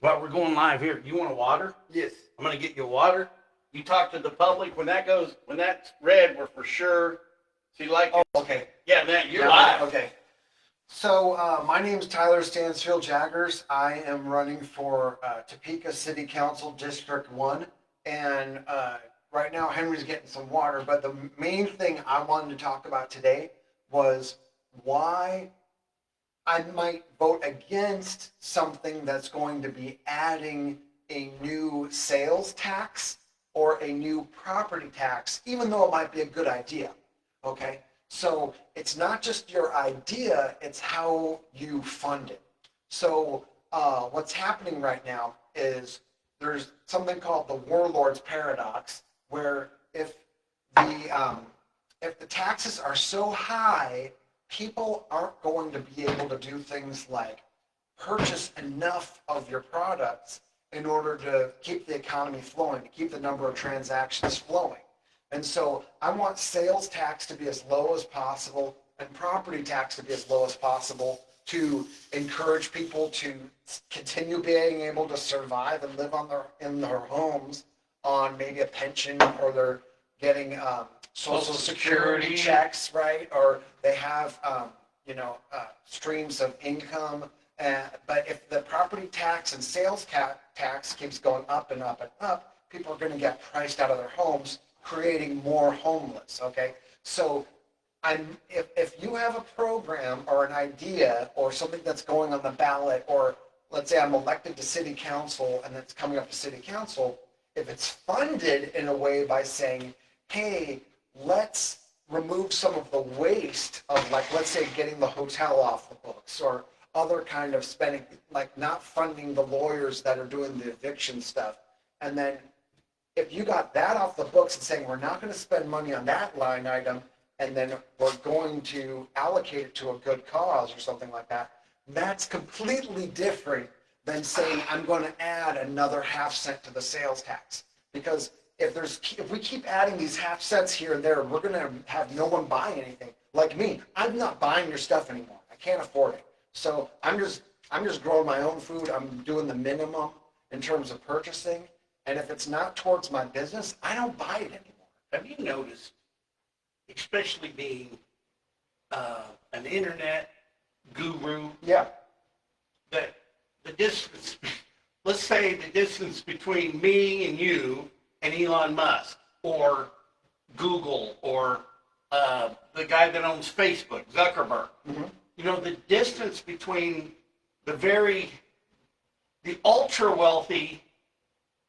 But we're going live here. You want a water? Yes. I'm gonna get you water. You talk to the public when that's red, we're for sure. See, like, Oh, okay. yeah, man, you're Yeah, live. Okay. So my name is Tyler Stansfield Jaggers. I am running for Topeka City Council District 1. And right now Henry's getting some water. But the main thing I wanted to talk about today was why I might vote against something that's going to be adding a new sales tax or a new property tax, even though it might be a good idea. Okay? So it's not just your idea, it's how you fund it. So what's happening right now is there's something called the warlord's paradox, where if the taxes are so high, people aren't going to be able to do things like purchase enough of your products in order to keep the economy flowing, to keep the number of transactions flowing. And so I want sales tax to be as low as possible and property tax to be as low as possible to encourage people to continue being able to survive and live in their homes on maybe a pension, or they're getting Social Security checks, right? Or they have streams of income. But if the property tax and sales tax keeps going up and up and up, people are going to get priced out of their homes, creating more homeless. Okay, so if you have a program or an idea or something that's going on the ballot, or let's say I'm elected to city council and it's coming up to city council, if it's funded in a way by saying, hey, let's remove some of the waste of, like, let's say getting the hotel off the books or other kind of spending, like not funding the lawyers that are doing the eviction stuff. And then if you got that off the books and saying we're not going to spend money on that line item, and then we're going to allocate it to a good cause or something like that, that's completely different than saying I'm going to add another half-cent to the sales tax. Because if we keep adding these half cents here and there, we're going to have no one buy anything. Like me, I'm not buying your stuff anymore. I can't afford it. So I'm just growing my own food. I'm doing the minimum in terms of purchasing. And if it's not towards my business, I don't buy it anymore. Have you noticed, especially being an internet guru, Yeah. that the distance, let's say the distance between me and you and Elon Musk or Google or the guy that owns Facebook, Zuckerberg, the distance between the ultra wealthy,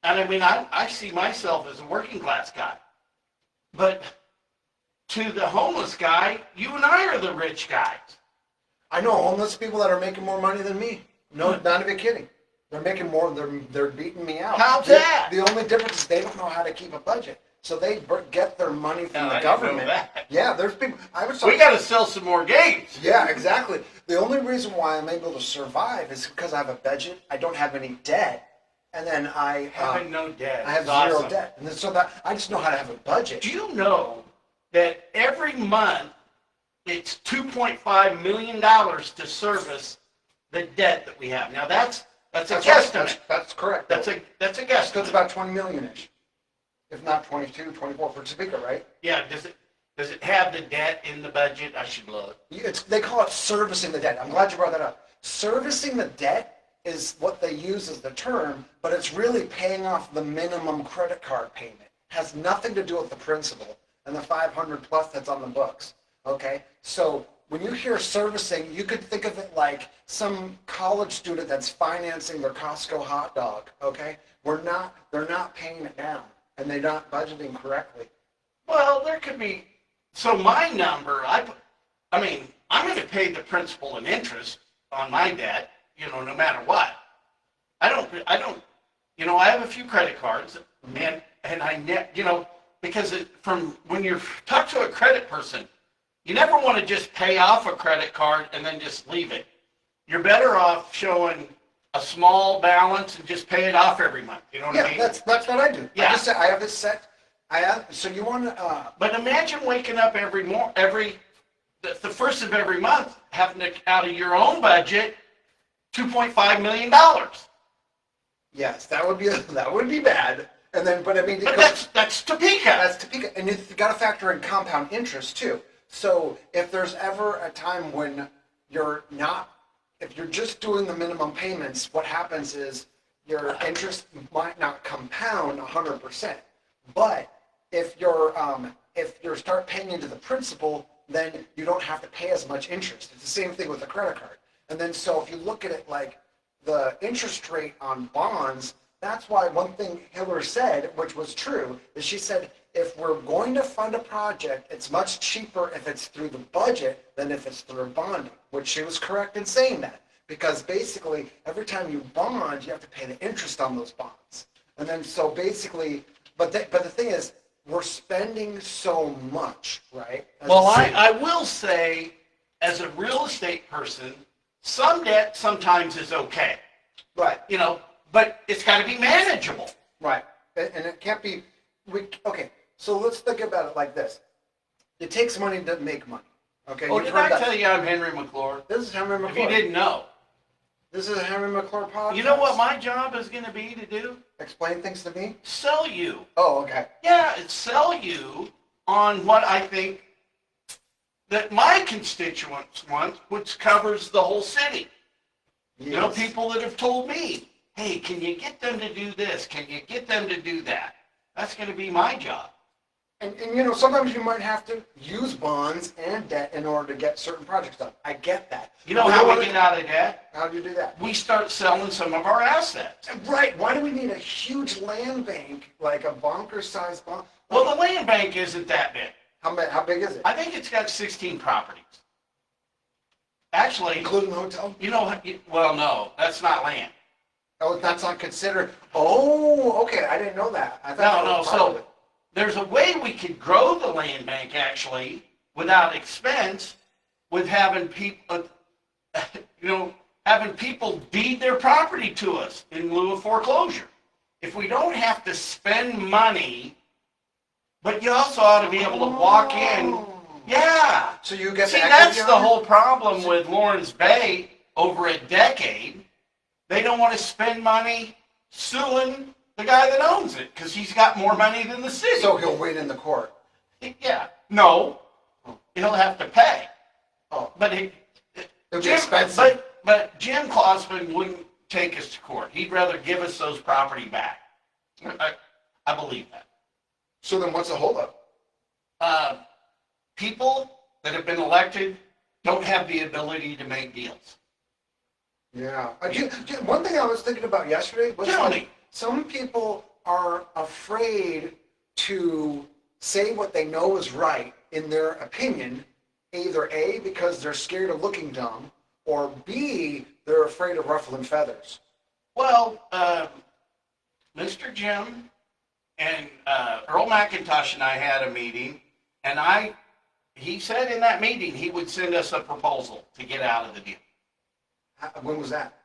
and I mean, I see myself as a working class guy, but to the homeless guy, you and I are the rich guys. I know homeless people that are making more money than me. No, not even kidding. They're making more. They're beating me out. How's that? The only difference is they don't know how to keep a budget, so they get their money from the I government. didn't know that. Yeah, there's people. We got to sell some more games. Yeah, exactly. The only reason why I'm able to survive is because I have a budget. I don't have any debt, and then I Having no debt. I have zero debt, and so that I just know how to have a budget. Do you know that every month it's $2.5 million to service the debt that we have? Now that's a guesstimate. That's correct. That's a guesstimate. So it's about 20 million-ish, if not 22, 24 for Topeka, right? Yeah. Does it have the debt in the budget? I should look. They call it servicing the debt. I'm glad you brought that up. Servicing the debt is what they use as the term, but it's really paying off the minimum credit card payment. It has nothing to do with the principal and the 500 plus that's on the books. Okay, so when you hear servicing, you could think of it like some college student that's financing their Costco hot dog. Okay, they're not paying it down, and they're not budgeting correctly. Well, there could be. So my number, I'm going to pay the principal and interest on my debt, no matter what. I don't, I have a few credit cards, and because from when you talk to a credit person, you never want to just pay off a credit card and then just leave it. You're better off showing a small balance and just pay it off every month. You know what I mean? That's what I do. Yeah. I have it set. So you want to... But imagine waking up the first of every month, having to, out of your own budget, $2.5 million. Yes, that would be bad. And then, but I mean, But that's Topeka. that's Topeka, and you've got to factor in compound interest too. So if there's ever a time when if you're just doing the minimum payments, what happens is your interest might not compound 100%. But if you start paying into the principal, then you don't have to pay as much interest. It's the same thing with a credit card. And then so if you look at it like the interest rate on bonds, that's why one thing Hillary said, which was true, is she said, if we're going to fund a project, it's much cheaper if it's through the budget than if it's through bonding, which she was correct in saying that. Because basically, every time you bond, you have to pay the interest on those bonds. And then so basically, but the thing is, we're spending so much, right? Well, I will say, as a real estate person, some debt sometimes is okay. Right. But it's got to be manageable. Right. And it can't be, okay, so let's think about it like this. It takes money to make money. Okay. Oh, did I tell you I'm Henry McClure? This is Henry McClure. If you didn't know. This is a Henry McClure podcast. You know what my job is going to be to do? Explain things to me? Sell you. Oh, okay. Yeah, it's sell you on what I think that my constituents want, which covers the whole city. Yes. People that have told me, hey, can you get them to do this? Can you get them to do that? That's going to be my job. And sometimes you might have to use bonds and debt in order to get certain projects done. I get that. You know how we get out of debt? How do you do that? We start selling some of our assets. Right. Why do we need a huge land bank, like a bonker-sized bond? Well, the land bank isn't that big. How big is it? I think it's got 16 properties. Actually, Including the hotel? Well, no, that's not land. Oh, that's not considered. Oh, okay. I didn't know that. I thought that No, was part of so it. there's a way we could grow the land bank actually without expense with having people, having people deed their property to us in lieu of foreclosure. If we don't have to spend money, but you also ought to be able to walk in. Yeah. So you get See, the that's equity the on it? whole problem with Lawrence Bay over a decade. They don't want to spend money suing the guy that owns it because he's got more money than the city. So he'll win in the court. Yeah. No. He'll have to pay. Oh, But it'll be expensive. But Jim Klossman wouldn't take us to court. He'd rather give us those property back. I believe that. So then what's the holdup? People that have been elected don't have the ability to make deals. Yeah. One thing I was thinking about yesterday was Tell me. some people are afraid to say what they know is right in their opinion, either A, because they're scared of looking dumb, or B, they're afraid of ruffling feathers. Well, Mr. Jim and Earl McIntosh and I had a meeting, and he said in that meeting he would send us a proposal to get out of the deal. When was that?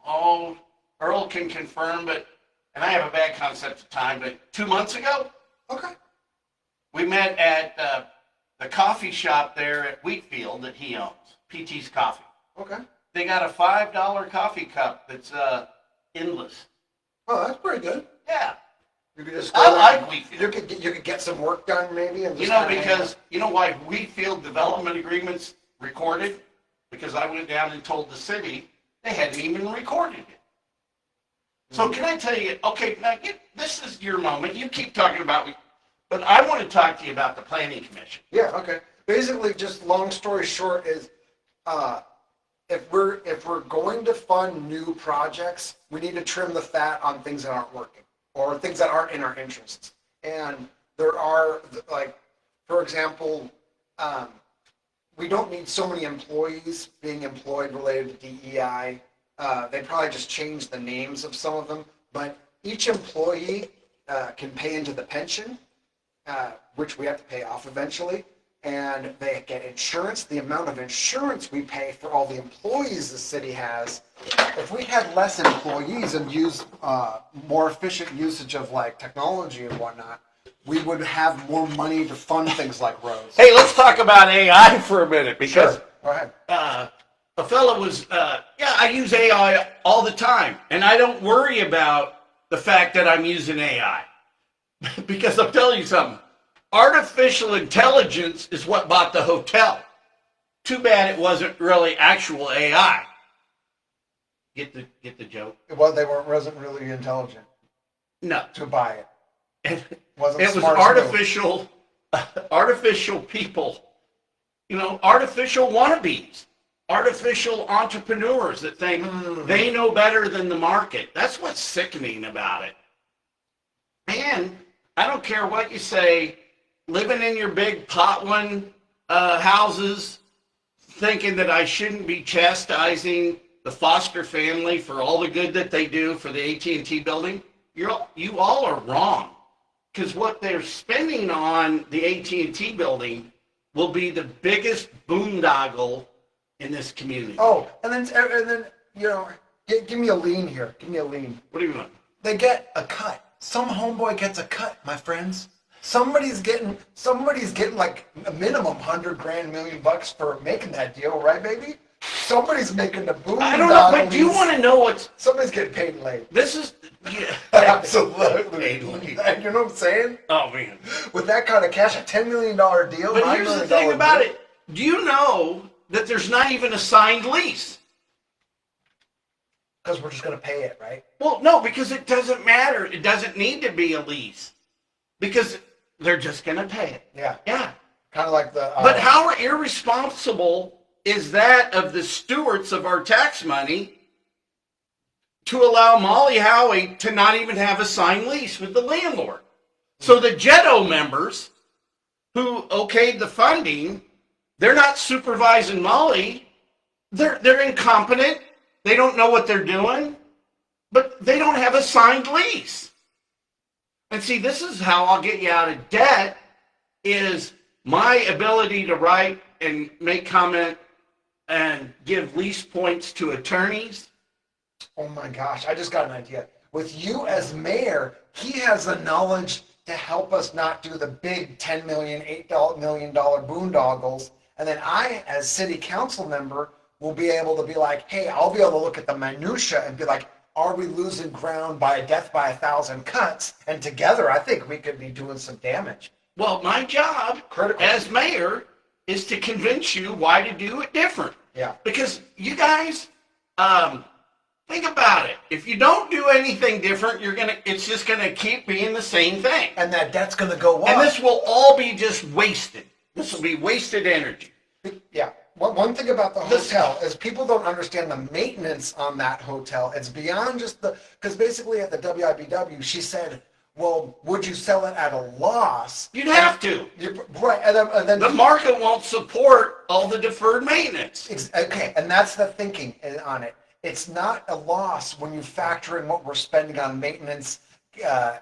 Oh, Earl can confirm, and I have a bad concept of time, but 2 months ago, Okay. we met at the coffee shop there at Wheatfield that he owns, PT's Coffee. Okay. They got a $5 coffee cup that's endless. Oh, that's pretty good. Yeah. You could just I go there like and- Wheatfield. You could get some work done maybe and just kinda hang Because out. you know why Wheatfield development agreements recorded? Because I went down and told the city they hadn't even recorded it. So can I tell you, okay, now this is your moment. You keep talking about me, but I want to talk to you about the planning commission. Yeah, okay. Basically, just long story short is, if we're going to fund new projects, we need to trim the fat on things that aren't working or things that aren't in our interests. And there are, like, for example, we don't need so many employees being employed related to DEI. They probably just changed the names of some of them, but each employee can pay into the pension, which we have to pay off eventually, and they get insurance. The amount of insurance we pay for all the employees the city has, if we had less employees and use more efficient usage of like technology and whatnot, we would have more money to fund things like roads. Hey, let's talk about AI for a minute because Sure. Go ahead. a fellow was, I use AI all the time, and I don't worry about the fact that I'm using AI. Because I'll tell you something. Artificial intelligence is what bought the hotel. Too bad it wasn't really actual AI. Get the joke? Well, wasn't really intelligent No. to buy it. It Wasn't was smart artificial people. Artificial wannabes. Artificial entrepreneurs that think they know better than the market. That's what's sickening about it. And I don't care what you say, living in your big Potwin houses, thinking that I shouldn't be chastising the Foster family for all the good that they do for the AT&T building, you all are wrong. Because what they're spending on the AT&T building will be the biggest boondoggle in this community. Oh, and then give me a lean here. Give me a lean. What do you want? They get a cut. Some homeboy gets a cut, my friends. Somebody's getting like a minimum $100 grand, $1 million for making that deal, right, baby? Somebody's making the boom. I don't know, but do you want to know what's... Somebody's getting paid late. This is... Yeah. Absolutely. Paid late. You know what I'm saying? Oh, man. With that kind of cash, a $10 million deal, But here's the thing about it. Do you know that there's not even a signed lease? Because we're just going to pay it, right? Well, no, because it doesn't matter. It doesn't need to be a lease. Because they're just going to pay it. Yeah. Yeah. Kind of like the... But how irresponsible is that of the stewards of our tax money to allow Molly Howie to not even have a signed lease with the landlord? So the JETO members who okayed the funding, they're not supervising Molly. They're incompetent. They don't know what they're doing, but they don't have a signed lease. And see, this is how I'll get you out of debt, is my ability to write and make comment and give lease points to attorneys. Oh my gosh, I just got an idea. With you as mayor, he has the knowledge to help us not do the big $10 million, $8 million boondoggles. And then I, as city council member, will be able to be like, hey, I'll be able to look at the minutia and be like, are we losing ground by a death by 1,000 cuts? And together, I think we could be doing some damage. Well, my job as mayor is to convince you why to do it different. Yeah. Because you guys, think about it. If you don't do anything different, it's just gonna keep being the same thing. And that debt's gonna go up. And this will all be just wasted. This will be wasted energy. Yeah. One thing about the hotel is people don't understand the maintenance on that hotel. It's beyond just because basically at the WIBW, she said, well, would you sell it at a loss? You'd have to. Right. And then the market won't support all the deferred maintenance. Okay. And that's the thinking on it. It's not a loss when you factor in what we're spending on maintenance,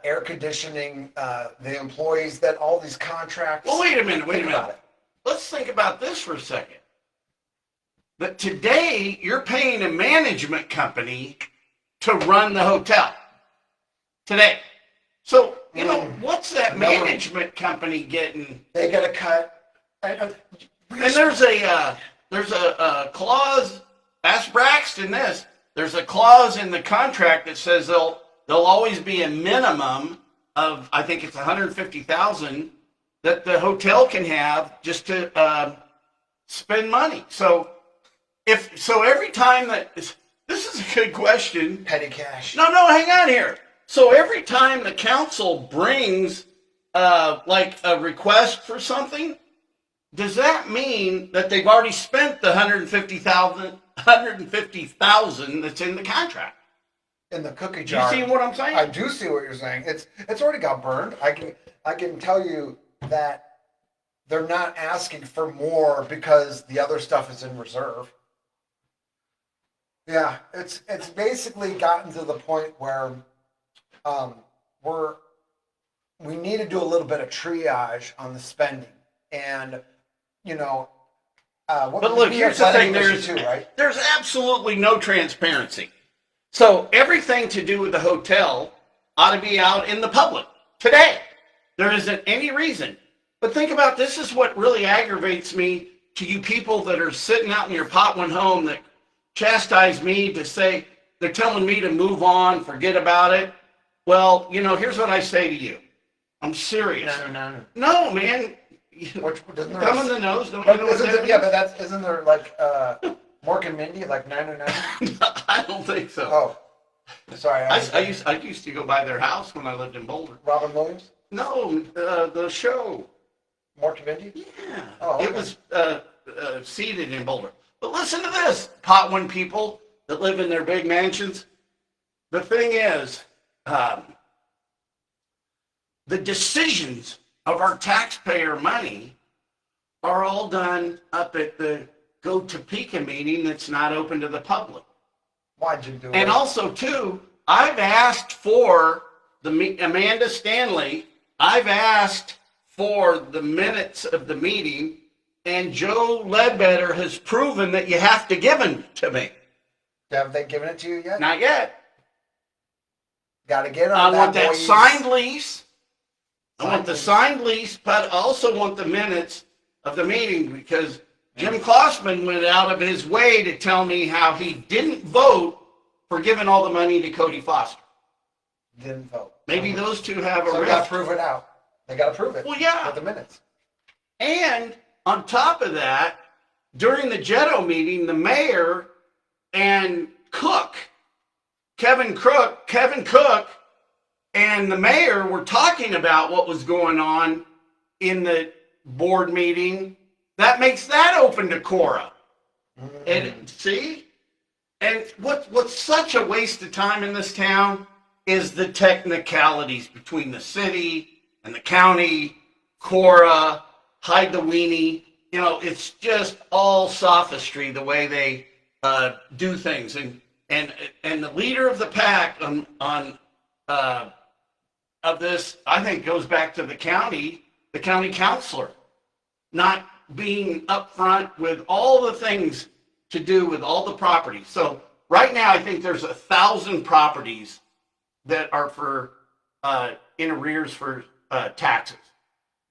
air conditioning, the employees, that all these contracts. Well, wait a minute. Let's think about this for a second. But today, you're paying a management company to run the hotel. Today. So, what's that management company getting? They get a cut. And there's a clause, ask Braxton this, there's a clause in the contract that says there'll always be a minimum of, I think it's $150,000 that the hotel can have just to spend money. So every time this is a good question. Petty cash. No, hang on here. So every time the council brings like a request for something, does that mean that they've already spent the $150,000 that's in the contract? In the cookie jar. Do you see what I'm saying? I do see what you're saying. It's already got burned. I can tell you that they're not asking for more because the other stuff is in reserve. Yeah, it's basically gotten to the point where we need to do a little bit of triage on the spending, and but look, here's the thing: there's absolutely no transparency. So everything to do with the hotel ought to be out in the public today. There isn't any reason. But think about this: is what really aggravates me to you people that are sitting out in your Potwin home that chastise me to say they're telling me to move on, forget about it. Well, here's what I say to you. I'm serious. No. No, man. Which doesn't there? Thumb in the nose. Don't But you know what that yeah, but isn't there like Mork and Mindy like 909? means? I don't think so. Oh, sorry. I used to go by their house when I lived in Boulder. Robin Williams, No, the show. Mork and Mindy. Yeah. Oh, okay. It was seated in Boulder. But listen to this, Potwin people that live in their big mansions. The thing is, the decisions of our taxpayer money are all done up at the Go Topeka meeting that's not open to the public. Why'd you do it? And also, too, I've asked for Amanda Stanley, I've asked for the minutes of the meeting, and Joe Ledbetter has proven that you have to give them to me. Have they given it to you yet? Not yet. Got to get on I that. want that boys. signed lease. I want the lease. signed lease, but I also want the minutes of the meeting because Jim Klossman went out of his way to tell me how he didn't vote for giving all the money to Cody Foster. Didn't vote. Maybe those two have a So they got rift. to prove it out. They got to prove it. Well, yeah. With the minutes. And on top of that, during the Jetto meeting, the mayor and Kevin Cook, and the mayor were talking about what was going on in the board meeting. That makes that open to Cora. And see? And what's such a waste of time in this town is the technicalities between the city and the county, Cora, hide the weenie. It's just all sophistry the way they do things. And the leader of the pack of this, I think, goes back to the county councilor, not being upfront with all the things to do with all the properties. So right now, I think there's 1,000 properties that are in arrears for taxes.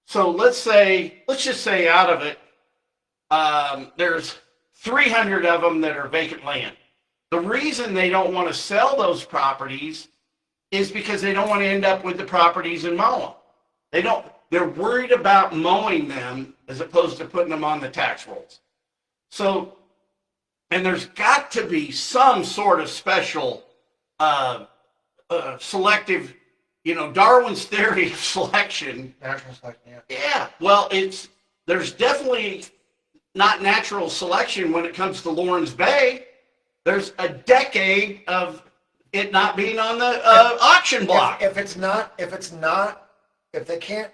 So let's just say out of it, there's 300 of them that are vacant land. The reason they don't want to sell those properties is because they don't want to end up with the properties and mow them. They're worried about mowing them as opposed to putting them on the tax rolls. So, and there's got to be some sort of special selective, Darwin's theory of selection. Natural selection, yeah. Yeah, well, there's definitely not natural selection when it comes to Lawrence Bay. There's a decade of it not being on the auction block. If they can't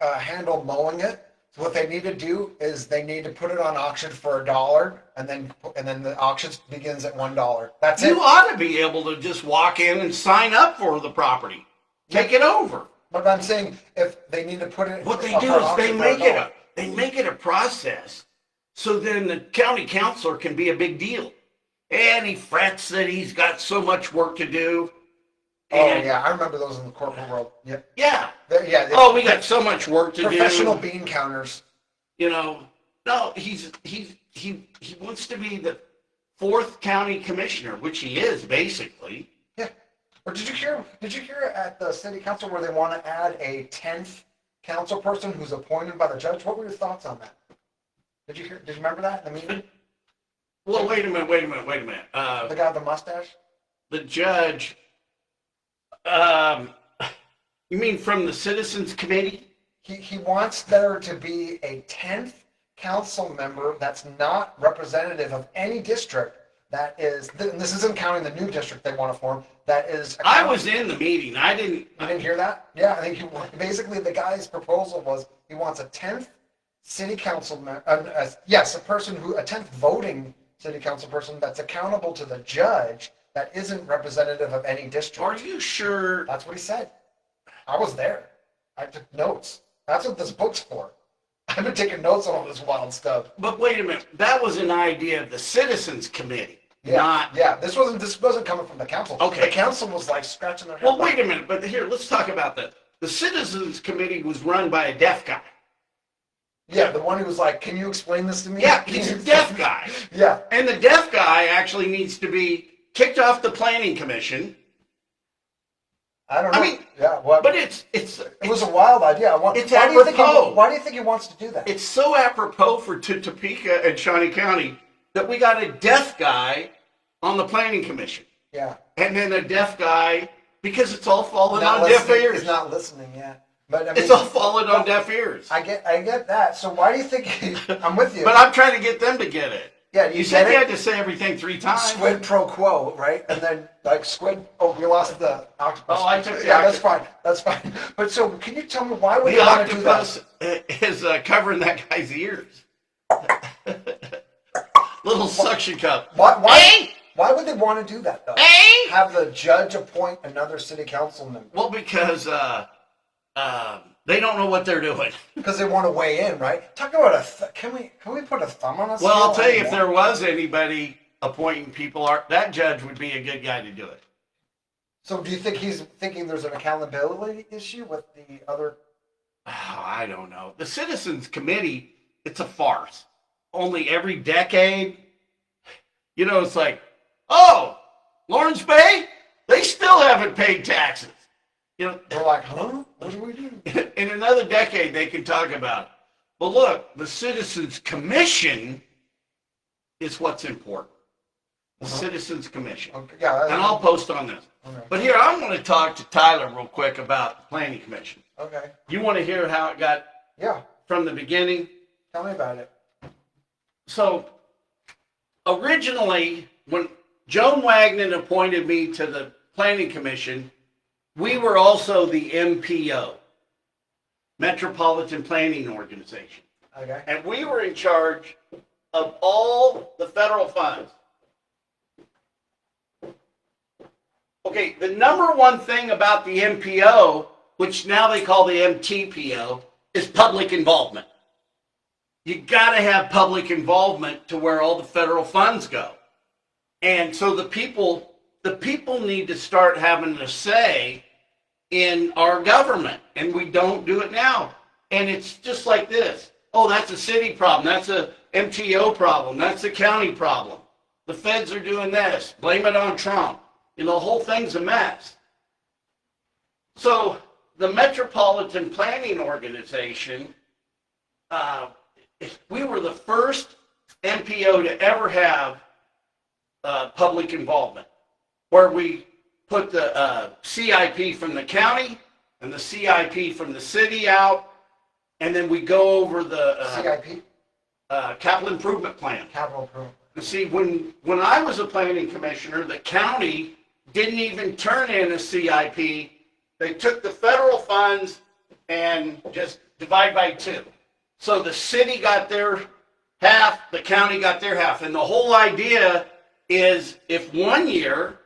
handle mowing it, so what they need to do is they need to put it on auction for $1, and then the auction begins at $1. That's it. You ought to be able to just walk in and sign up for the property, take it over. But I'm saying if they need to put it, What they up do for is they auction make for it a process, so then the county councilor can be a big deal. And he frets that he's got so much work to do. Oh yeah, I remember those in the corporate world. Yep. Yeah. Yeah. Oh, we got so much work to do. Professional bean counters. No, he wants to be the 4th county commissioner, which he is basically. Yeah. Or did you hear at the city council where they want to add a 10th council person who's appointed by the judge? What were your thoughts on that? Did you remember that in the meeting? Well, wait a minute. The guy with the mustache? The judge, you mean from the Citizens Committee? He wants there to be a 10th council member that's not representative of any district that is, and this isn't counting the new district they want to form, that is. I was in the meeting. I didn't. You didn't hear that? Yeah, I think basically the guy's proposal was he wants a 10th city council member, a 10th voting city council person that's accountable to the judge that isn't representative of any district. Are you sure? That's what he said. I was there. I took notes. That's what this book's for. I've been taking notes on all this wild stuff. But wait a minute. That was an idea of the Citizens Committee, not. Yeah, this wasn't coming from the council. Okay. The council was like scratching their head. Well, wait a minute. But here, let's talk about that. The Citizens Committee was run by a deaf guy. Yeah, the one who was like, "Can you explain this to me?" Yeah, he's a deaf guy. Yeah. And the deaf guy actually needs to be kicked off the planning commission I don't know. I mean, yeah, well, but it was a wild idea. it's why do you think apropos. why do you think he wants to do that? It's so apropos for Topeka and Shawnee County that we got a deaf guy on the planning commission. Yeah. And then a deaf guy, because it's all falling Not on deaf listening. ears. He's not listening yet. But I mean, It's all falling on deaf ears. I get that. So why do you think I'm with you? But I'm trying to get them to get it. Yeah, you said you had to say everything 3 times. Squid pro quo, right? And then like squid. Oh, we lost the octopus. Oh, I took the yeah, octopus. That's fine. But so, can you tell me why would The you want to do that? octopus is covering that guy's ears. Little suction cup. Why would they want to do that though? Hey! Have the judge appoint another city council member? Well, because they don't know what they're doing. Because they want to weigh in, right? Talk about can we put a thumb on us? Well, I'll tell you, if there was anybody appointing people, that judge would be a good guy to do it. So do you think he's thinking there's an accountability issue with the other? Oh, I don't know. The Citizens Committee, it's a farce. Only every decade, it's like, oh, Lawrence Bay, they still haven't paid taxes. They're like, huh? What do we do? In another decade, they can talk about it. But look, the Citizens Commission is what's important. The Citizens Commission. Okay, yeah. And I'll post on this. Okay. But here, I want to talk to Tyler real quick about the Planning Commission. Okay. You want to hear how it got from the beginning? Tell me about it. So, originally, when Joan Wagner appointed me to the Planning Commission, we were also the MPO, Metropolitan Planning Organization. Okay. And we were in charge of all the federal funds. Okay, the number one thing about the MPO, which now they call the MTPO, is public involvement. You got to have public involvement to where all the federal funds go. And so the people need to start having a say in our government, and we don't do it now. And it's just like this. Oh, that's a city problem. That's a MTO problem. That's a county problem. The feds are doing this. Blame it on Trump. The whole thing's a mess. So the Metropolitan Planning Organization, we were the first MPO to ever have public involvement, where we put the CIP from the county and the CIP from the city out, and then we go over the CIP? Capital Improvement Plan. Capital Improvement. You see, when I was a planning commissioner, the county didn't even turn in a CIP. They took the federal funds and just divide by 2. So the city got their half, the county got their half. And the whole idea is if one year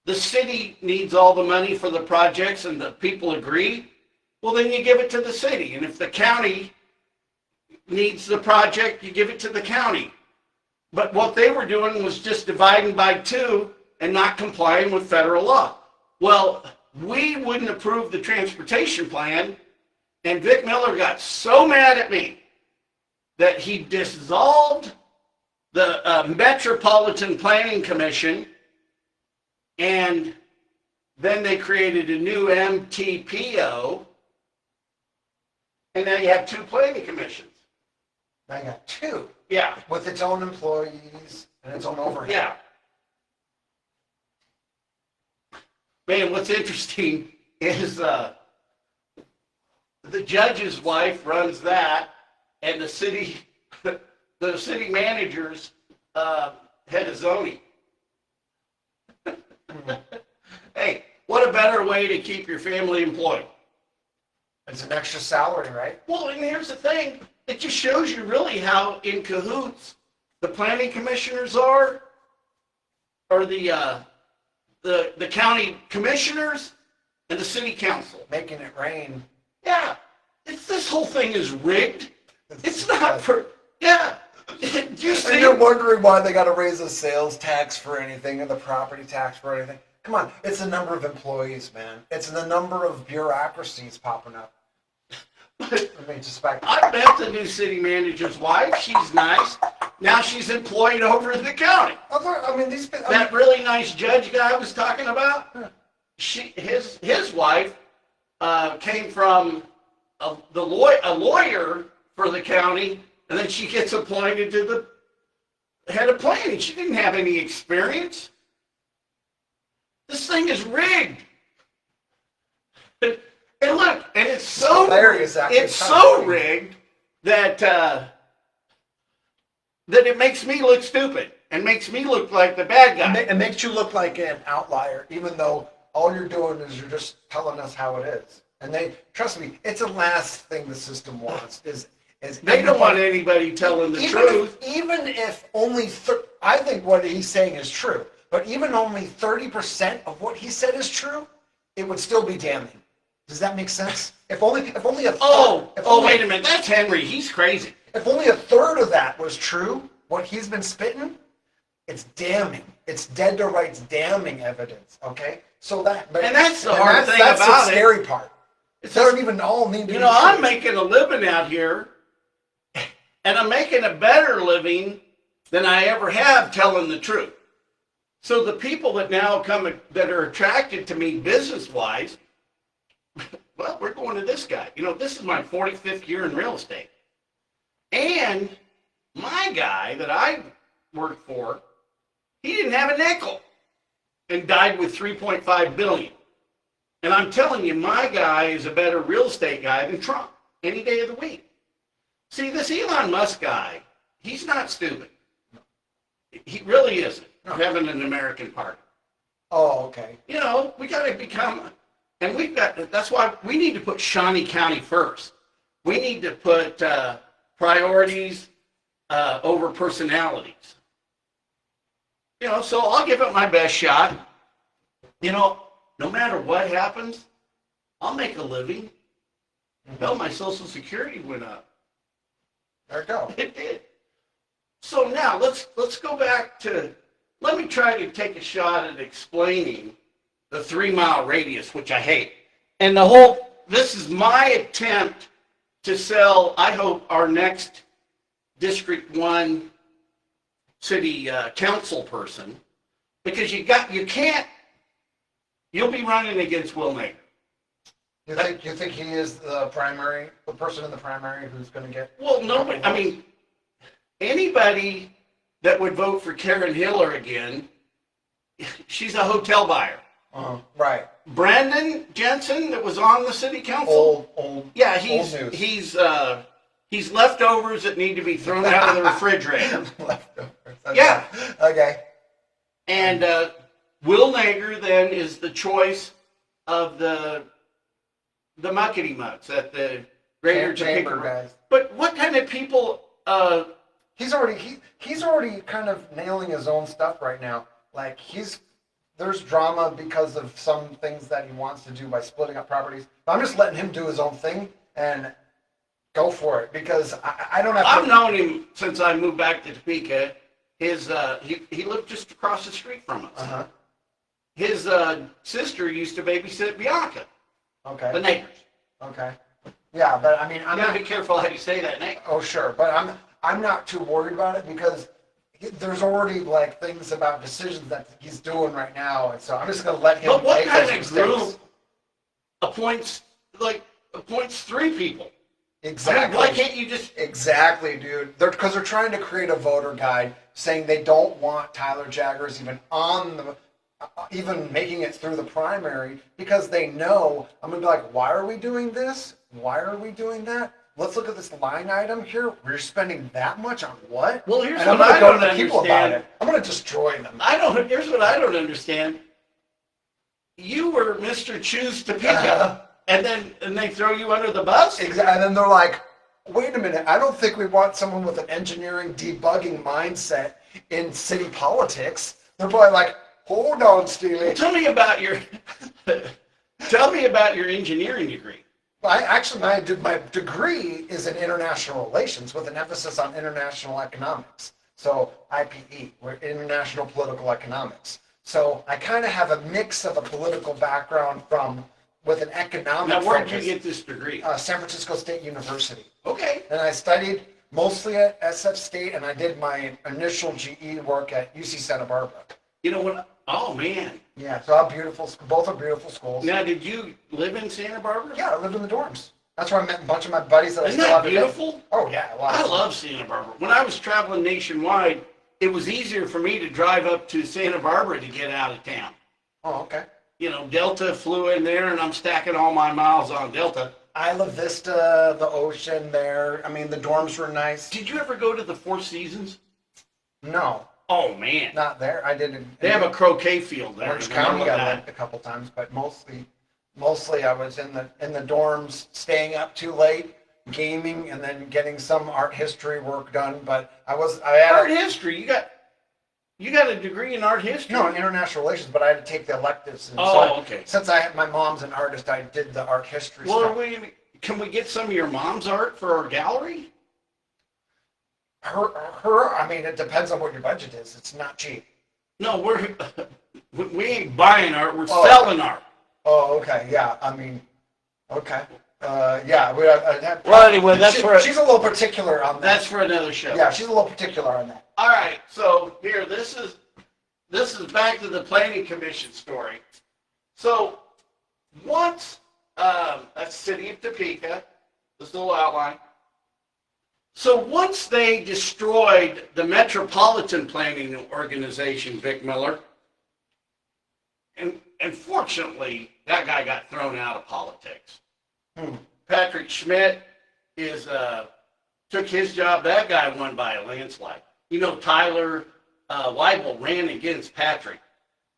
the city needs all the money for the projects and the people agree, well, then you give it to the city. And if the county needs the project, you give it to the county. But what they were doing was just dividing by 2 and not complying with federal law. Well, we wouldn't approve the transportation plan, and Vic Miller got so mad at me that he dissolved the Metropolitan Planning Commission, and then they created a new MTPO, and now you have 2 planning commissions. Now you got 2. Yeah. With its own employees and its own overhead. Yeah. Man, what's interesting is the judge's wife runs that, and the city manager's head of zoning. Hey, what a better way to keep your family employed? It's an extra salary, right? Well, and here's the thing. It just shows you really how in cahoots the planning commissioners are, or the county commissioners and the city council. Making it rain. Yeah. This whole thing is rigged. It's not for, yeah. You see? And you're wondering why they got to raise the sales tax for anything and the property tax for anything. Come on, it's the number of employees, man. It's the number of bureaucracies popping up. I met the new city manager's wife. She's nice. Now she's employed over in the county. I mean, That really nice judge guy I was talking about, his wife came from a lawyer for the county, and then she gets appointed to the head of planning. She didn't have any experience. This thing is rigged. And look, and it's so hilarious, actually. it's so rigged that that it makes me look stupid and makes me look like the bad guy. It makes you look like an outlier, even though all you're doing is you're just telling us how it is. And they, trust me, it's the last thing the system wants is they don't want anybody telling the truth. Even if only, I think what he's saying is true, but even only 30% of what he said is true, it would still be damning. Does that make sense? If only a wait a minute, that's Henry. He's crazy. If only a third of that was true, what he's been spitting, it's damning. It's dead to rights damning evidence. Okay, so that's the hard thing about it. That's the scary part. It doesn't even all need to be true. I'm making a living out here, and I'm making a better living than I ever have telling the truth. So the people that now come that are attracted to me business-wise, well, we're going to this guy. This is my 45th year in real estate. And my guy that I worked for, he didn't have a nickel and died with $3.5 billion. And I'm telling you, my guy is a better real estate guy than Trump any day of the week. See, this Elon Musk guy, he's not stupid. He really isn't. Having an American party. Oh, okay. We got to become, and that's why we need to put Shawnee County first. We need to put priorities over personalities. So I'll give it my best shot. No matter what happens, I'll make a living. Hell, my Social Security went up. There you go. It did. So now let's go back to, let me try to take a shot at explaining the 3-mile radius, which I hate. And this is my attempt to sell, I hope, our next District 1 city council person, because you'll be running against Will Nager. You think he is the person in the primary who's going to get? Well, nobody. I mean, anybody that would vote for Karen Hiller again, she's a hotel buyer. Right. Brandon Jensen, that was on the city council. Old. Yeah, old news. He's leftovers that need to be thrown out of the refrigerator. Leftovers. Okay. Yeah. Okay. And Will Nager then is the choice of the muckety mucks at the Greater Chamber Topeka. guys. But what kind of people? He's already kind of nailing his own stuff right now. Like there's drama because of some things that he wants to do by splitting up properties. But I'm just letting him do his own thing and go for it, because I don't have. I've known him since I moved back to Topeka. He lived just across the street from us. Uh-huh. His sister used to babysit Bianca. Okay. The neighbors. Okay. Yeah, but I mean, I'm gotta be careful how you say that name. Oh, sure, but I'm not too worried about it, because there's already things about decisions that he's doing right now, and so I'm just gonna let him. But what make kind those of mistakes. group appoints 3 people? Exactly. I mean, why can't you just? Exactly, dude. Because they're trying to create a voter guide saying they don't want Tyler Jaggers even making it through the primary, because they know I'm gonna be like, why are we doing this? Why are we doing that? Let's look at this line item here. We're spending that much on what? Well, here's and what I'm I gonna go don't to the people about understand. it. I'm gonna destroy them. Here's what I don't understand. You were Mr. Choose Topeka, and they throw you under the bus? Exactly. And then they're like, wait a minute, I don't think we want someone with an engineering debugging mindset in city politics. They're probably like, hold on, Steely. Tell me about your engineering degree. My degree is in international relations with an emphasis on international economics. So IPE, we're international political economics. So I kind of have a mix of a political background with an economic Now, where did focus. you get this degrey? San Francisco State University. Okay. And I studied mostly at SF State, and I did my initial GE work at UC Santa Barbara. You know what? Oh, man. Yeah, so how beautiful, both are beautiful schools. Now, did you live in Santa Barbara? Yeah, I lived in the dorms. That's where I met a bunch of my buddies that I Isn't still that have today. beautiful? Oh yeah, a lot I of love Santa Barbara. When I was traveling nationwide, it was easier for me to drive up to Santa Barbara to get out of town. Oh, okay. You know, Delta flew in there, and I'm stacking all my miles on Delta. Isla Vista, the ocean there. I mean, the dorms were nice. Did you ever go to the Four Seasons? No, Oh, man. not there. I didn't. They have a croquet field there. Orange Remember County. I that? lived a couple times, but mostly I was in the dorms, staying up too late, gaming, and then getting some art history work done. But I had Art history. You got a degree in art history? no in international relations, but I had to take the electives. And Oh, okay. Since my mom's an artist, I did the art history Well, stuff. can we get some of your mom's art for our gallery? I mean, it depends on what your budget is. It's not cheap. No, we ain't buying art. We're Oh. selling art. Oh, okay, yeah. I mean, okay, yeah. I'd have, Well, anyway, that's she's a little particular on that. That's for another show. Yeah, she's a little particular on that. All right. So here, this is back to the planning commission story. So once that's City of Topeka, this little outline. So once they destroyed the Metropolitan Planning Organization, Vic Miller, and fortunately that guy got thrown out of politics. Patrick Schmidt took his job. That guy won by a landslide. You know, Tyler Weibel ran against Patrick,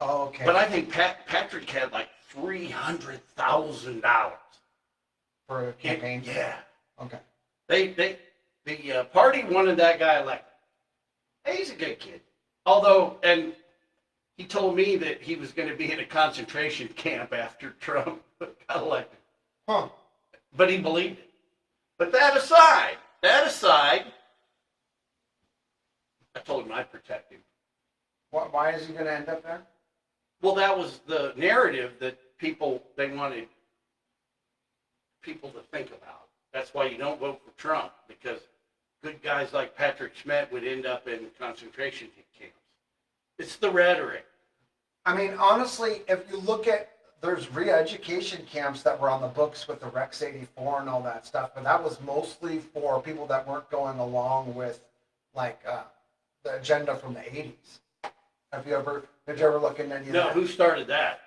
Oh, okay. but I think Patrick had like $300,000 For a campaign. Yeah, Okay. the party wanted that guy elected. Hey, he's a good kid. Although, and he told me that he was going to be in a concentration camp after Trump got elected. Huh. But he believed it. But that aside, I told him I'd protect him. Why is he going to end up there? Well, that was the narrative that they wanted people to think about. That's why you don't vote for Trump, because good guys like Patrick Schmidt would end up in concentration camps. It's the rhetoric. I mean, honestly, if you look at, there's re-education camps that were on the books with the Rex 84 and all that stuff, but that was mostly for people that weren't going along with, like, the agenda from the 80s. Did you ever look into any of No, that? who started that?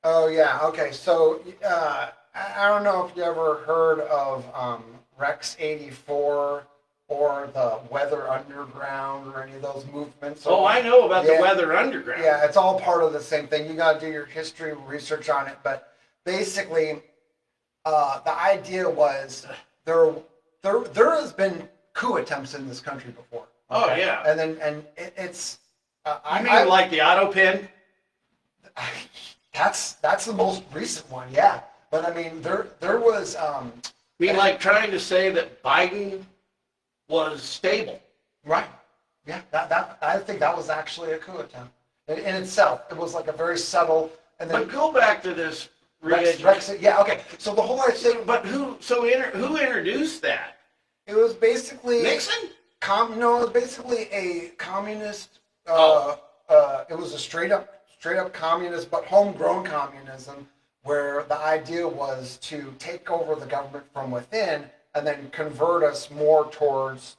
Oh, yeah, okay, so, I don't know if you ever heard of Rex 84 or the Weather Underground or any of those movements. Oh, I know about the Yeah. Weather Underground. Yeah, it's all part of the same thing. You got to do your history research on it, but basically, the idea was there has been coup attempts in this country before. Oh, yeah. And it's. I mean, like the auto pen? That's the most recent one, yeah. But I mean, there was. I mean, like trying to say that Biden was stable. Right. Yeah. That I think that was actually a coup attempt in itself. It was like a very subtle. And then But go back to this Rex. Yeah. Okay. So the whole idea. But who introduced that? It was basically Nixon? No, it was basically a communist. It was a straight up communist, but homegrown communism, where the idea was to take over the government from within and then convert us more towards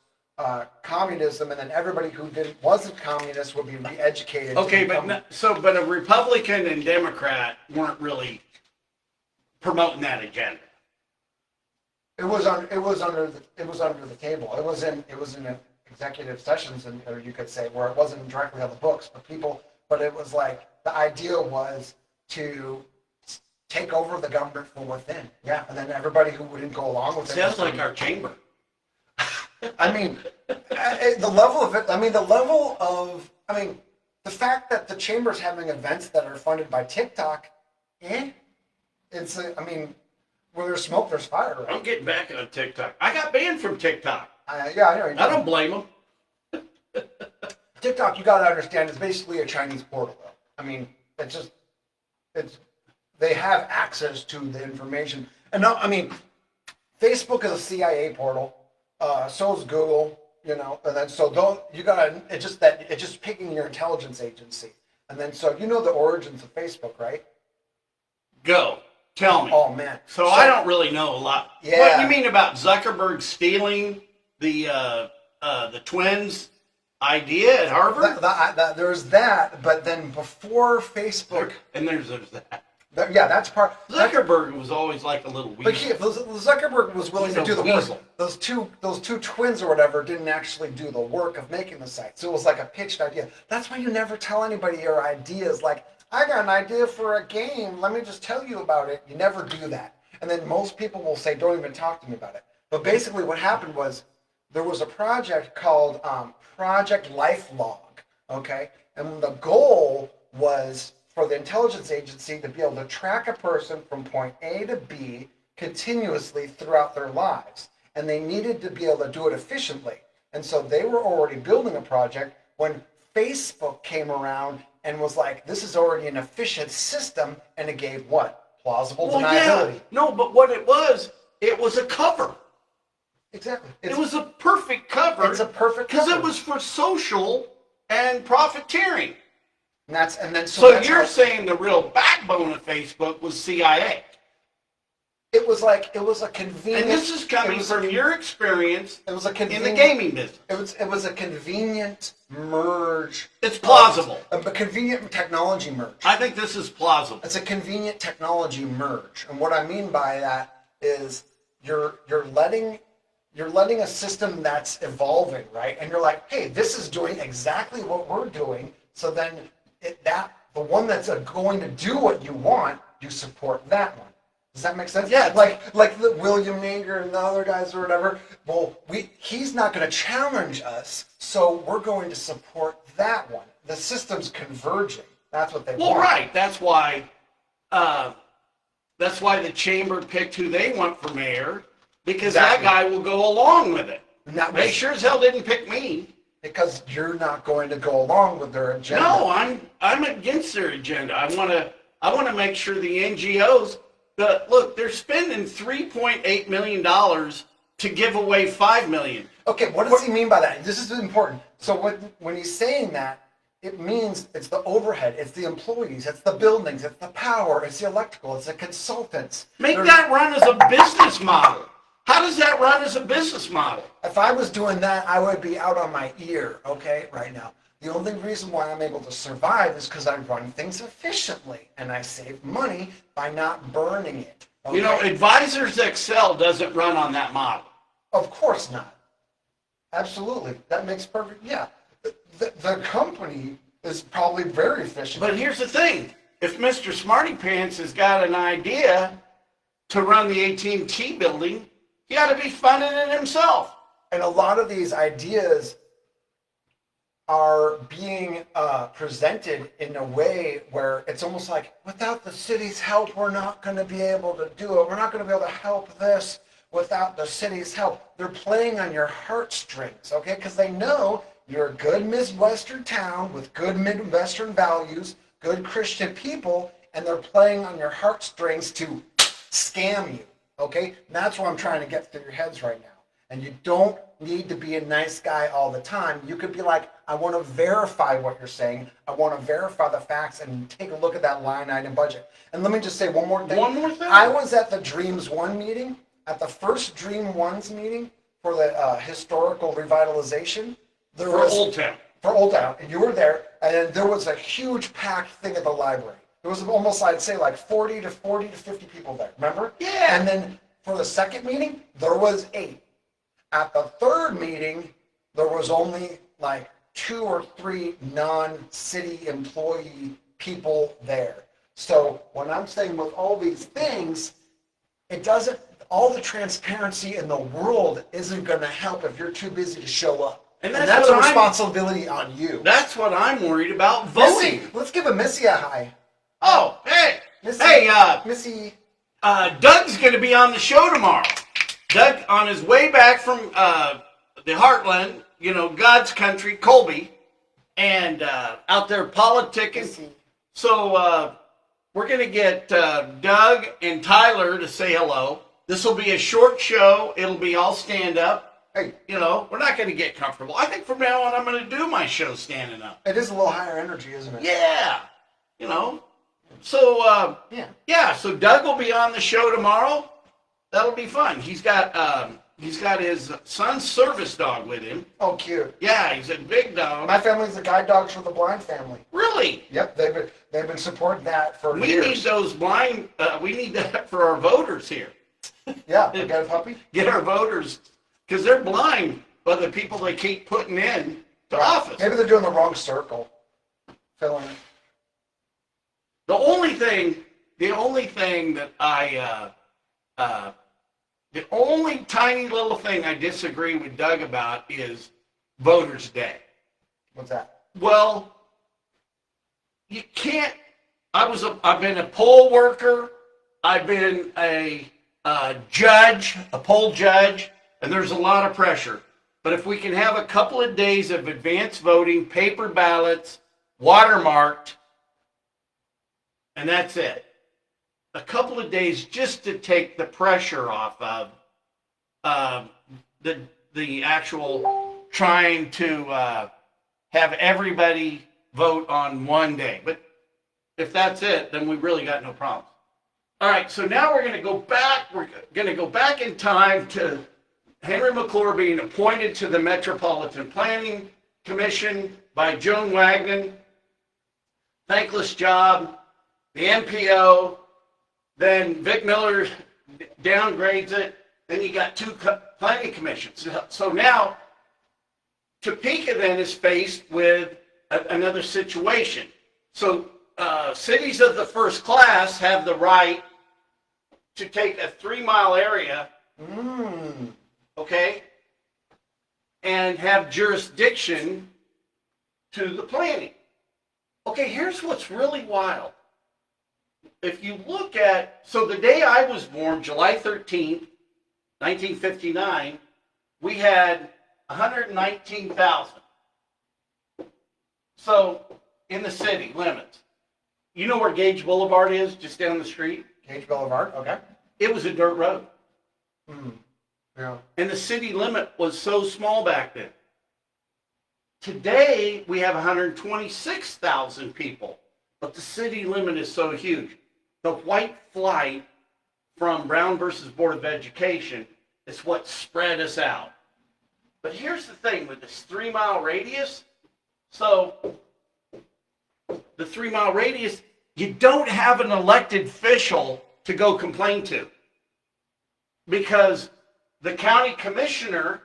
communism, and then everybody who wasn't communist would be re-educated. Okay, but a Republican and Democrat weren't really promoting that agenda. It was under the table. It was in executive sessions, or you could say, where it wasn't directly on the books, but it was like the idea was to take over the government from within. Yeah, and then everybody who wouldn't go along with it. Sounds like our chamber. I mean, the level of it. I mean, the fact that the chamber's having events that are funded by TikTok, it's. I mean, where there's smoke, there's fire. Right? I'm getting back on TikTok. I got banned from TikTok. Yeah, I know. I don't blame them. TikTok, you got to understand, is basically a Chinese portal. Though. I mean, they have access to the information, and no, I mean, Facebook is a CIA portal. So is Google. You know, and then it's just picking your intelligence agency. And then, so you know the origins of Facebook, right? Go. Tell me. Oh, man. So I don't really know a lot. Yeah. What do you mean about Zuckerberg stealing the twins' idea at Harvard? There's that, but then before Facebook... And there's that. Yeah, that's part... Zuckerberg was always like a little weasel. But Zuckerberg was willing to do the weasel. work. Those two twins or whatever didn't actually do the work of making the site. So it was like a pitched idea. That's why you never tell anybody your ideas. Like, I got an idea for a game. Let me just tell you about it. You never do that. And then most people will say, don't even talk to me about it. But basically what happened was there was a project called Project Lifelog, okay? And the goal was for the intelligence agency to be able to track a person from point A to B continuously throughout their lives. And they needed to be able to do it efficiently. And so they were already building a project when Facebook came around and was like, this is already an efficient system, and it gave what? Plausible deniability. Yeah. No, but what it was a cover. Exactly. It was a perfect cover. It's a perfect cover. Because it was for social and profiteering. So you're saying the real backbone of Facebook was CIA. It was a convenient... And this is coming from your experience in the gaming business. It was a convenient merge. It's plausible. A convenient technology merge. I think this is plausible. It's a convenient technology merge. And what I mean by that is you're letting a system that's evolving, right? And you're like, hey, this is doing exactly what we're doing. So then the one that's going to do what you want, you support that one. Does that make sense? Yeah. Like the William Nager and the other guys or whatever. Well, he's not going to challenge us, so we're going to support that one. The system's converging. That's what they want. Well, right. That's why the chamber picked who they want for mayor, because that guy will go along with it. They sure as hell didn't pick me. Because you're not going to go along with their agenda. No, I'm against their agenda. I want to make sure the NGOs. Look, they're spending $3.8 million to give away $5 million. Okay, what does he mean by that? This is important. So when he's saying that, it means it's the overhead, it's the employees, it's the buildings, it's the power, it's the electrical, it's the consultants. Make that run as a business model. How does that run as a business model? If I was doing that, I would be out on my ear, okay, right now. The only reason why I'm able to survive is because I run things efficiently, and I save money by not burning it. Okay? You know, Advisors Excel doesn't run on that model. Of course not. Absolutely. That makes perfect, yeah. The company is probably very efficient. But here's the thing. If Mr. Smarty Pants has got an idea to run the AT&T building, he ought to be funding it himself. And a lot of these ideas are being presented in a way where it's almost like, without the city's help, we're not going to be able to do it. We're not going to be able to help this without the city's help. They're playing on your heartstrings, okay? Because they know you're a good Midwestern town with good Midwestern values, good Christian people, and they're playing on your heartstrings to scam you, okay? And that's what I'm trying to get through your heads right now. And you don't need to be a nice guy all the time. You could be like, I want to verify what you're saying. I want to verify the facts and take a look at that line item budget. And let me just say one more thing. One more thing? I was at the Dreams One meeting, at the first Dream One's meeting for the historical revitalization. For Old Town. For Old Town. And you were there, and there was a huge packed thing at the library. There was almost, I'd say, like 40 to 50 people there. Remember? Yeah. And then for the second meeting, there was 8. At the third meeting, there was only like 2 or 3 non-city employee people there. So when I'm saying with all these things, it doesn't, all the transparency in the world isn't going to help if you're too busy to show up. And that's a responsibility on you. That's what I'm worried about voting. Missy, let's give a Missy a hi. Oh, hey. Missy, Missy. Doug's going to be on the show tomorrow. Doug, on his way back from the heartland, you know, God's country, Colby, and out there politicking. So we're going to get Doug and Tyler to say hello. This will be a short show. It'll be all stand-up. Hey, You know, we're not going to get comfortable. I think from now on, I'm going to do my show standing up. it is a little higher energy, isn't it? Yeah. You know, so, yeah, so Doug will be on the show tomorrow. That'll be fun. He's got his son's service dog with him. Oh, cute. Yeah, he's a big dog. My family's the guide dogs for the blind family. Really? Yep, they've been supporting that for We years. need those blind, we need that for our voters here. Yeah, we got a puppy. Get our voters, because they're blind by the people they keep putting in to office. Maybe they're doing the wrong circle. Filling it. The only thing that the only tiny little thing I disagree with Doug about is Voters' Day. What's that? Well, you can't. I've been a poll worker. I've been a judge, a poll judge, and there's a lot of pressure. But if we can have a couple of days of advance voting, paper ballots, watermarked, and that's it. A couple of days just to take the pressure off of the actual trying to have everybody vote on one day. But if that's it, then we really got no problems. All right, so now we're going to go back. We're going to go back in time to Henry McClure being appointed to the Metropolitan Planning Commission by Joan Wagner. Thankless job. The MPO. Then Vic Miller downgrades it. Then you got two planning commissions. So now Topeka then is faced with another situation. So cities of the first class have the right to take a 3-mile area, okay, and have jurisdiction to the planning. Okay, here's what's really wild. If you look at, so the day I was born, July 13th, 1959, we had 119,000. So in the city limits. You know where Gage Boulevard is, just down the street? Gage Boulevard, okay. It was a dirt road. Yeah. And the city limit was so small back then. Today, we have 126,000 people, but the city limit is so huge. The white flight from Brown versus Board of Education is what spread us out. But here's the thing with this 3-mile radius. So the 3-mile radius, you don't have an elected official to go complain to, because the county commissioner,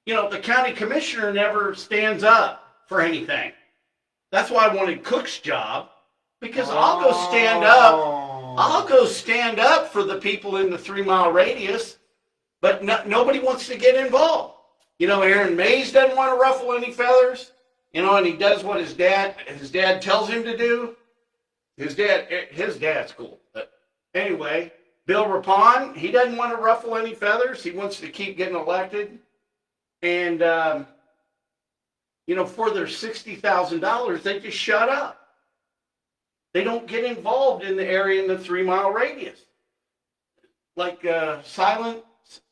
the county commissioner never stands up for anything. That's why I wanted Cook's job, because I'll go stand up for the people in the 3-mile radius, but nobody wants to get involved. Aaron Mays doesn't want to ruffle any feathers, and he does what his dad tells him to do. His dad's cool. But anyway, Bill Rapon, he doesn't want to ruffle any feathers. He wants to keep getting elected. And, for their $60,000, they just shut up. They don't get involved in the area in the 3-mile radius. Like, silence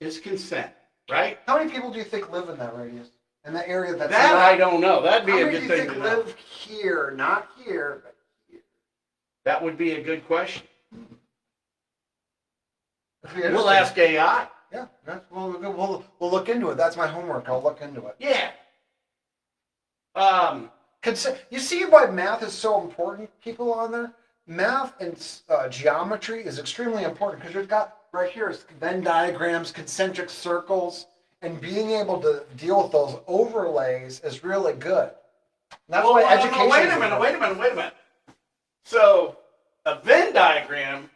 is consent, right? How many people do you think live in that radius? In that area that's that I don't know. That'd be a good thing to know. How many do you think live here? Not here, but here. That would be a good question. We'll ask AI. Yeah, we'll look into it. That's my homework. I'll look into it. Yeah. You see why math is so important, people on there? Math and geometry is extremely important, because you've got right here Venn diagrams, concentric circles, and being able to deal with those overlays is really good. And that's why education. Wait a minute. So a Venn diagram,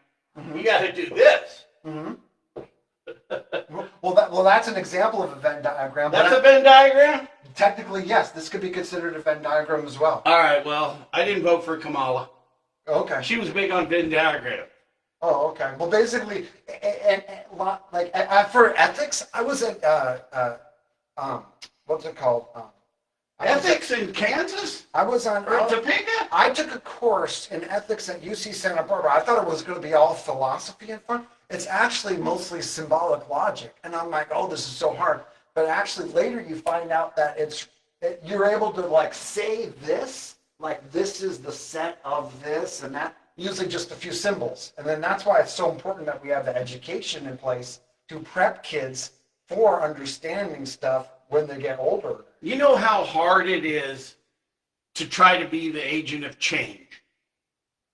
you got to do this. Well, that's an example of a Venn diagram. That's a Venn diagram? Technically, yes. This could be considered a Venn diagram as well. All right, well, I didn't vote for Kamala. Okay. She was big on Venn diagram. Oh, okay. Well, basically, for ethics, I was at, what's it called? Ethics in Kansas I was on. or Topeka? I took a course in ethics at UC Santa Barbara. I thought it was going to be all philosophy and fun. It's actually mostly symbolic logic, and I'm like, oh, this is so hard. But actually, later you find out that you're able to like say this, like this is the set of this and that, using just a few symbols. And then that's why it's so important that we have the education in place to prep kids for understanding stuff when they get older. You know how hard it is to try to be the agent of change?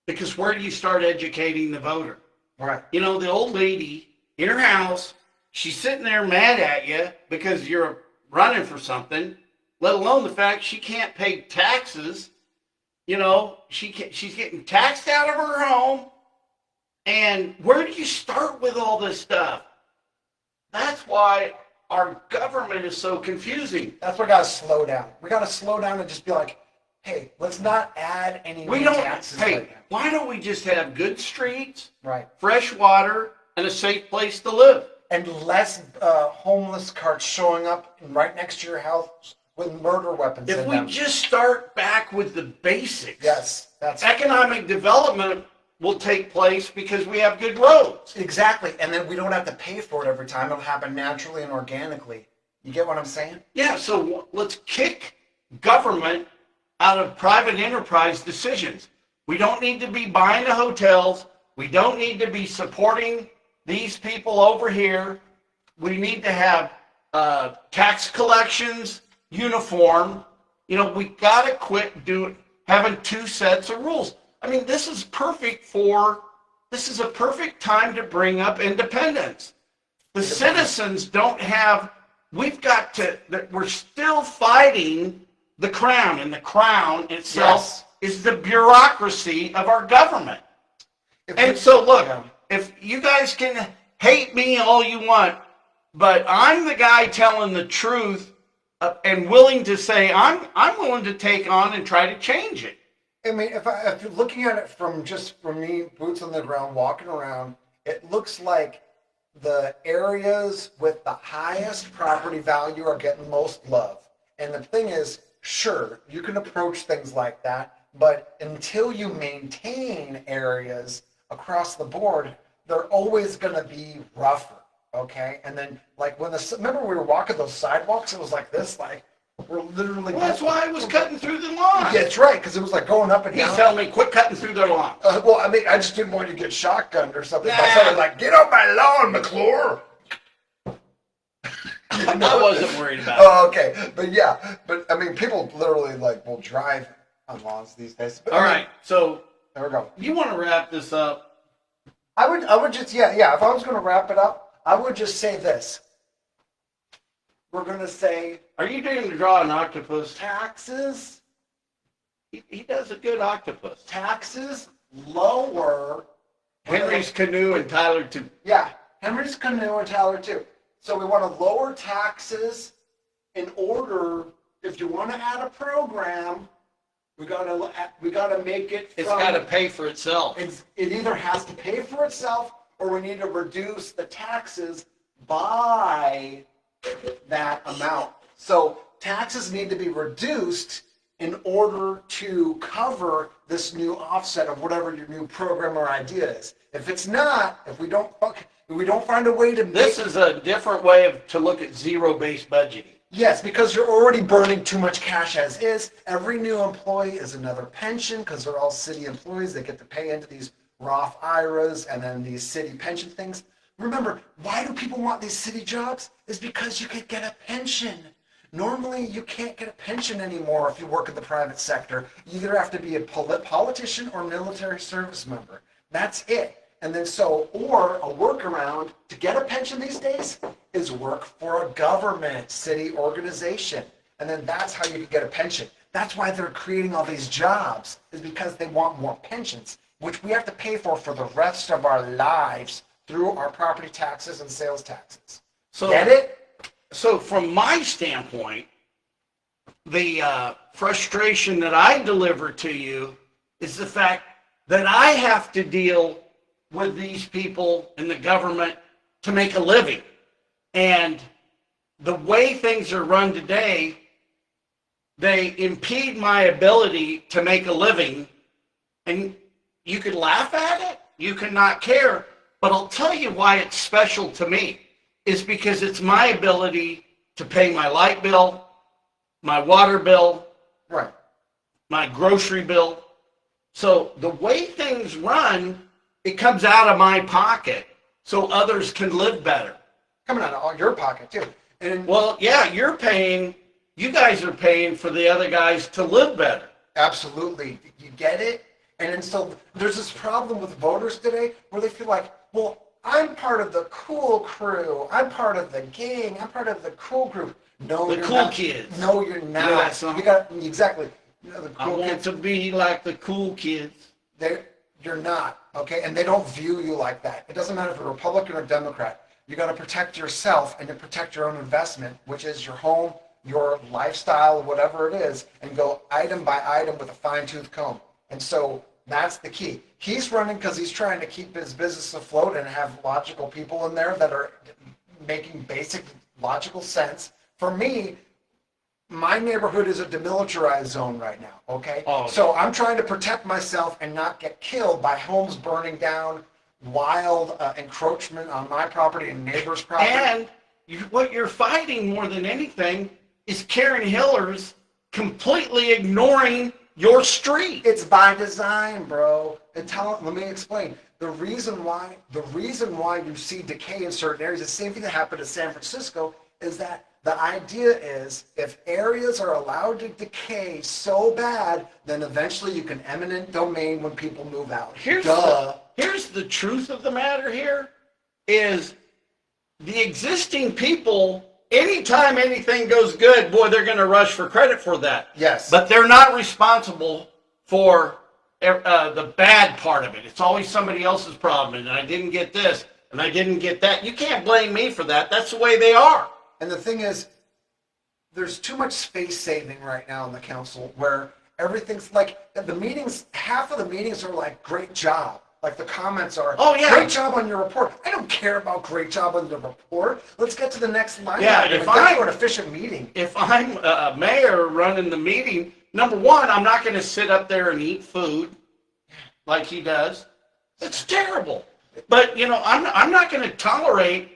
Because where do you start educating the voter? Right. You know, the old lady in her house, she's sitting there mad at you because you're running for something, let alone the fact she can't pay taxes. You know, she's getting taxed out of her home. And where do you start with all this stuff? That's why our government is so confusing. That's why we got to slow down. We got to slow down and just be like, hey, let's not add any We new don't, taxes hey, right now. why don't we just have good streets, Right. fresh water, and a safe place to live? And less homeless carts showing up right next to your house with murder weapons If in we them. just start back with the basics, Yes, that's economic development will take place because we have good roads. exactly. And then we don't have to pay for it every time. It'll happen naturally and organically. You get what I'm saying? Yeah, so let's kick government out of private enterprise decisions. We don't need to be buying the hotels. We don't need to be supporting these people over here. We need to have tax collections uniform. You know, we got to quit having two sets of rules. I mean, this is a perfect time to bring up independence. The citizens don't have, we're still fighting the crown, and the crown itself is the bureaucracy of our government. And so look, if you guys can hate me all you want, but I'm the guy telling the truth and willing to say I'm willing to take on and try to change it. I mean, if you're looking at it from me, boots on the ground, walking around, it looks like the areas with the highest property value are getting most love. And the thing is, sure, you can approach things like that, but until you maintain areas across the board, they're always going to be rougher, okay? And then, like, remember we were walking those sidewalks, it was like this, like, we're literally... Well, that's why I was cutting through the lawn. Yeah, that's right, because it was like going up and down. He's telling me, quit cutting through their lawn. Well, I mean, I just didn't want you to get shotgunned or something. But someone like, get off my lawn, McClure. I wasn't worried about it. Oh, okay. But yeah, but I mean, people literally like will drive on lawns these days. But, All right, so there we go. you want to wrap this up? I would just, yeah. If I was going to wrap it up, I would just say this. We're going to say. Are you going to draw an octopus? Taxes. He does a good octopus. Taxes lower. Henry's Canoe and Tyler too. Yeah, Henry's Canoe and Tyler too. So we want to lower taxes in order, if you want to add a program, we got to make it. It's got to pay for itself. It either has to pay for itself, or we need to reduce the taxes by that amount. So taxes need to be reduced in order to cover this new offset of whatever your new program or idea is. If it's not, if we don't find a way to make... This is a different way to look at zero-based budgeting. Yes, because you're already burning too much cash as is. Every new employee is another pension because they're all city employees. They get to pay into these Roth IRAs and then these city pension things. Remember, why do people want these city jobs? Is because you could get a pension. Normally, you can't get a pension anymore if you work in the private sector. You either have to be a politician or military service member. That's it. And then or a workaround to get a pension these days is work for a government, city organization. And then that's how you can get a pension. That's why they're creating all these jobs, is because they want more pensions, which we have to pay for the rest of our lives through our property taxes and sales taxes. So, get it? So from my standpoint, the frustration that I deliver to you is the fact that I have to deal with these people in the government to make a living. And the way things are run today, they impede my ability to make a living, and you could laugh at it, you could not care, but I'll tell you why it's special to me. Is because it's my ability to pay my light bill, my water bill, Right. my grocery bill. So the way things run, it comes out of my pocket so others can live better. Coming out of your pocket too. And Well, yeah, you guys are paying for the other guys to live better. absolutely, you get it. And then so there's this problem with voters today where they feel like, well, I'm part of the cool crew. I'm part of the gang. I'm part of the cool group. No, The you're cool not. kids. No, you're not. You know that song? You got exactly. You know, the I cool want kids. to be like the cool kids. You're not, okay? And they don't view you like that. It doesn't matter if you're a Republican or Democrat. You got to protect yourself and to protect your own investment, which is your home, your lifestyle, whatever it is, and go item by item with a fine-tooth comb. And so that's the key. He's running because he's trying to keep his business afloat and have logical people in there that are making basic logical sense. For me, my neighborhood is a demilitarized zone right now, okay? Oh. So I'm trying to protect myself and not get killed by homes burning down, wild encroachment on my property and neighbors' property. And what you're fighting more than anything is Karen Hillers completely ignoring your street. It's by design, bro. Let me explain. The reason why you see decay in certain areas, the same thing that happened in San Francisco, is that the idea is if areas are allowed to decay so bad, then eventually you can eminent domain when people move out. Here's the truth of the matter here is the existing people, anytime anything goes good, boy, they're going to rush for credit for that. Yes. But they're not responsible for the bad part of it. It's always somebody else's problem, and I didn't get this, and I didn't get that. You can't blame me for that. That's the way they are. And the thing is, there's too much space saving right now in the council where everything's like, the meetings, half of the meetings are like, great job. Like the comments are, Oh, yeah. great job on your report. I don't care about great job on the report. Let's get to the next line. Yeah, item. if That's I- an efficient meeting. If I'm a mayor running the meeting, number one, I'm not going to sit up there and eat food like he does. It's terrible. But, I'm not going to tolerate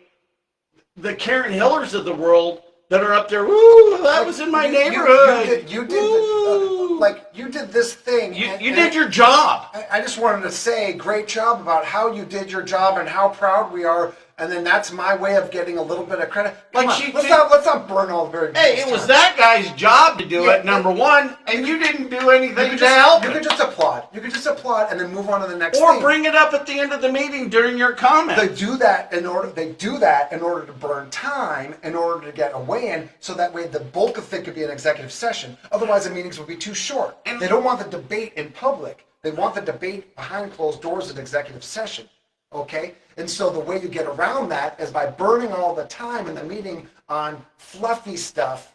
the Karen Hillers of the world that are up there, woo, that was in my neighborhood. You did this thing. You did your job. I just wanted to say great job about how you did your job and how proud we are. And then that's my way of getting a little bit of credit. Come Like on, she let's did- not burn all the very Hey, it was that guy's job to do it, number one, and you didn't do anything to help You him. could just applaud. You could just applaud and then move on to the next Or thing. bring it up at the end of the meeting during your comments. They do that in order to burn time, in order to get a weigh-in, so that way the bulk of it could be an executive session. Otherwise, the meetings would be too short. And- They don't want the debate in public. They want the debate behind closed doors at executive session. Okay? And so the way you get around that is by burning all the time in the meeting on fluffy stuff.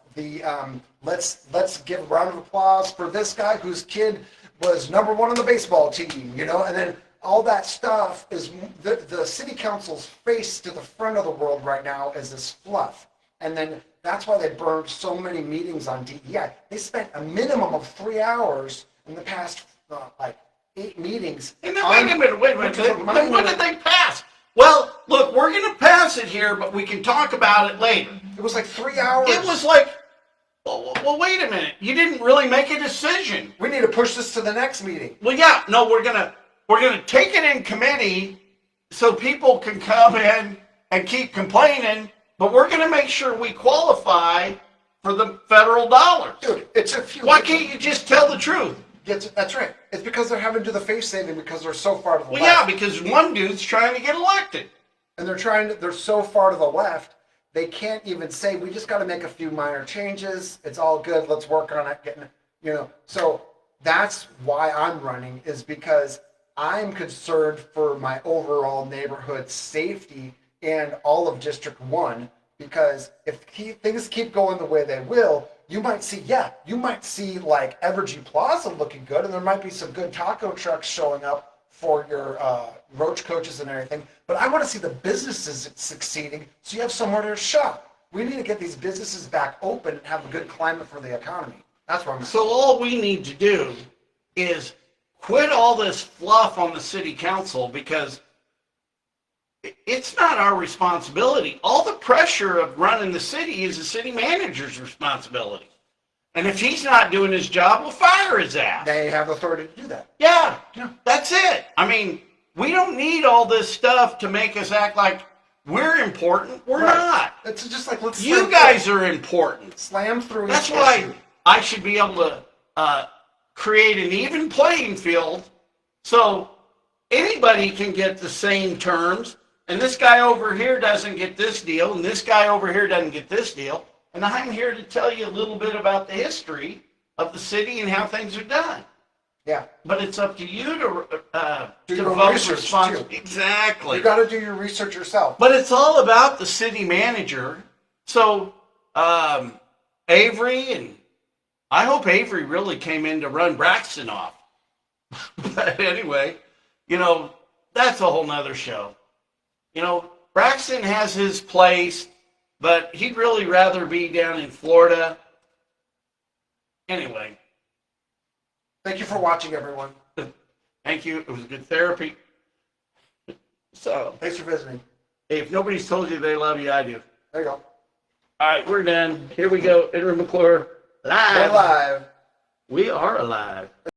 Let's give a round of applause for this guy whose kid was number one on the baseball team, and then all that stuff is the city council's face to the front of the world right now is this fluff. And then that's why they burned so many meetings on DEI. They spent a minimum of 3 hours in the past 8 meetings. And then, wait a minute. on- Then what did they pass? Well, look, we're going to pass it here, but we can talk about it later. It was like 3 hours. It was like, well, wait a minute. You didn't really make a decision. We need to push this to the next meeting. Well, yeah, no, we're gonna take it in committee so people can come in and keep complaining, but we're gonna make sure we qualify for the federal dollars. Dude, it's a few. Why can't you just tell the truth? That's right. It's because they're having to do the face saving because they're so far to the Well, left. yeah, because one dude's trying to get elected. And they're so far to the left, they can't even say, we just got to make a few minor changes. It's all good. Let's work on it. So that's why I'm running, is because I'm concerned for my overall neighborhood safety and all of District 1, because if things keep going the way they will, you might see like Evergy Plaza looking good, and there might be some good taco trucks showing up for your roach coaches and everything. But I want to see the businesses succeeding, so you have somewhere to shop. We need to get these businesses back open and have a good climate for the economy. That's where I'm at. So all we need to do is quit all this fluff on the city council, because it's not our responsibility. All the pressure of running the city is the city manager's responsibility. And if he's not doing his job, we'll fire his ass. They have authority to do that. Yeah, that's it. I mean, we don't need all this stuff to make us act like we're important. We're not. It's just like, let's You guys are important. slam through. That's each why issue. I should be able to create an even playing field so anybody can get the same terms, and this guy over here doesn't get this deal, and this guy over here doesn't get this deal. And I'm here to tell you a little bit about the history of the city and how things are done. Yeah. But it's up to you to Do your own vote research, responsibly. too. Exactly. You got to do your research yourself. But it's all about the city manager. So Avery, and I hope Avery really came in to run Braxton off. But anyway, that's a whole nother show. Braxton has his place, but he'd really rather be down in Florida. Anyway. Thank you for watching, everyone. Thank you. It was good therapy. So, Thanks for visiting. hey, if nobody's told you they love you, I do. There you go. All right, we're done. Here we go. Enter McClure. We're live. We are alive.